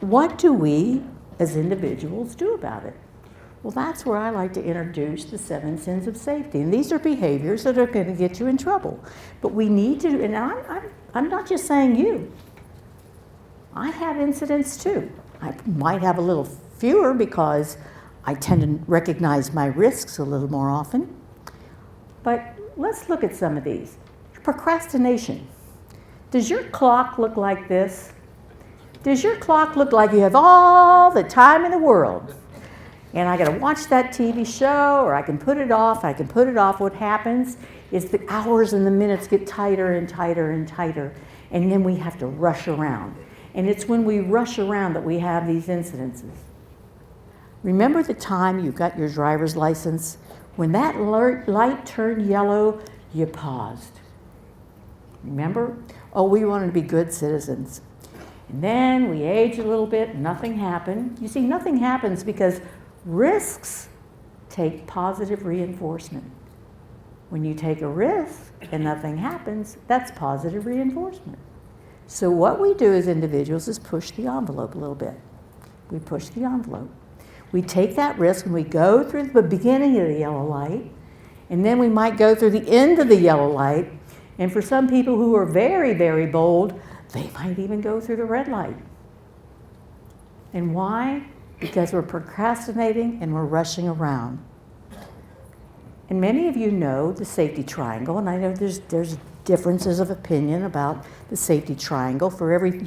what do we as individuals do about it? Well, that's where I like to introduce the 7 sins of safety. And these are behaviors that are going to get you in trouble. But we need to, and I'm not just saying you. I have incidents too. I might have a little fewer because I tend to recognize my risks a little more often. But let's look at some of these. Procrastination. Does your clock look like this? Does your clock look like you have all the time in the world? And I gotta watch that TV show, or I can put it off, What happens is the hours and the minutes get tighter and tighter and tighter, and then we have to rush around. And it's when we rush around that we have these incidences. Remember the time you got your driver's license? When that light turned yellow, you paused. Remember? Oh, we wanted to be good citizens. And then we aged a little bit, nothing happened. You see, nothing happens because risks take positive reinforcement. When you take a risk and nothing happens, that's positive reinforcement. So what we do as individuals is push the envelope a little bit. We push the envelope. We take that risk and we go through the beginning of the yellow light, and then we might go through the end of the yellow light. And for some people who are very, very bold, they might even go through the red light. And why? Because we're procrastinating and we're rushing around. And many of you know the safety triangle, and I know there's differences of opinion about the safety triangle.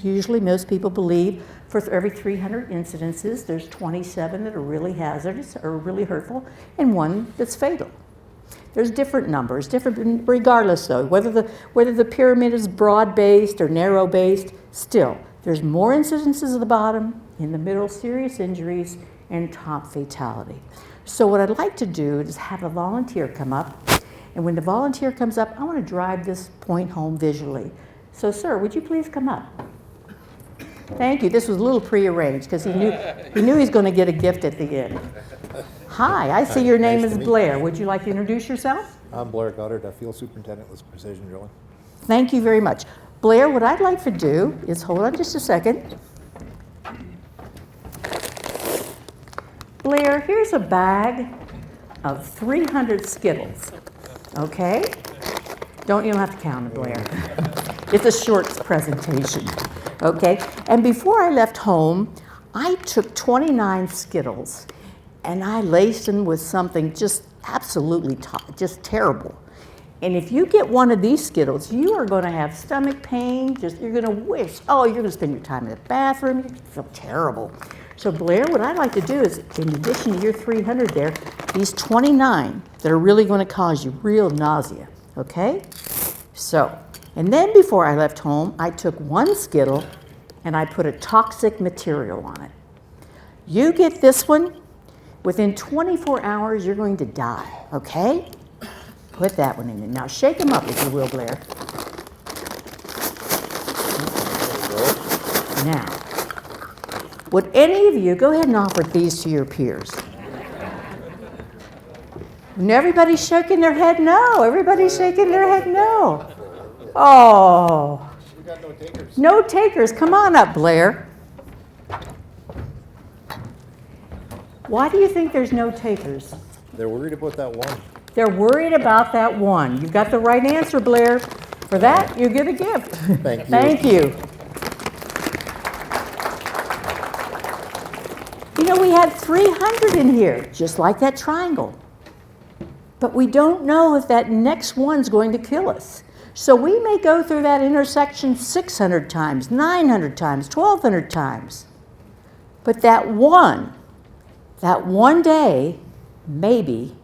Usually most people believe for every 300 incidences, there's 27 that are really hazardous or really hurtful, and 1 that's fatal. There's different numbers, regardless though, whether the pyramid is broad-based or narrow-based, still, there's more incidences at the bottom, in the middle, serious injuries, and top fatality. So what I'd like to do is have a volunteer come up, and when the volunteer comes up, I want to drive this point home visually. So sir, would you please come up? Thank you. This was a little prearranged because he knew he's going to get a gift at the end. Hi, I see your name is Blair. Would you like to introduce yourself? I'm Blair Goddard, Field Superintendent with Precision Drilling. Thank you very much. Blair, what I'd like to do is, hold on just a second. Blair, here's a bag of 300 Skittles, okay? You don't have to count it, Blair. It's a short presentation, okay? And before I left home, I took 29 Skittles and I laced them with something just absolutely just terrible. And if you get one of these Skittles, you are going to have stomach pain. You're going to wish, you're going to spend your time in the bathroom. You're going to feel terrible. So Blair, what I'd like to do is, in addition to your 300 there, these 29 that are really going to cause you real nausea, okay? So, and then before I left home, I took 1 Skittle and I put a toxic material on it. You get this one, within 24 hours, you're going to die, okay? Put that one in there. Now shake them up, if you will, Blair. Now, would any of you, go ahead and offer these to your peers. And everybody's shaking their head no. Everybody's shaking their head no. Oh. We got no takers. No takers. Come on up, Blair. Why do you think there's no takers? They're worried about that one. They're worried about that one. You got the right answer, Blair. For that, you get a gift. Thank you. Thank you. You know, we had 300 in here, just like that triangle. But we don't know if that next one's going to kill us. So we may go through that intersection 600 times, 900 times, 1,200 times. But that one day, maybe,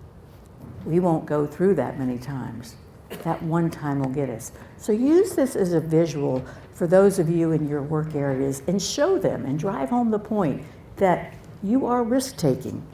we won't go through that many times. That one time will get us. So use this as a visual for those of you in your work areas and show them and drive home the point that you are risk-taking.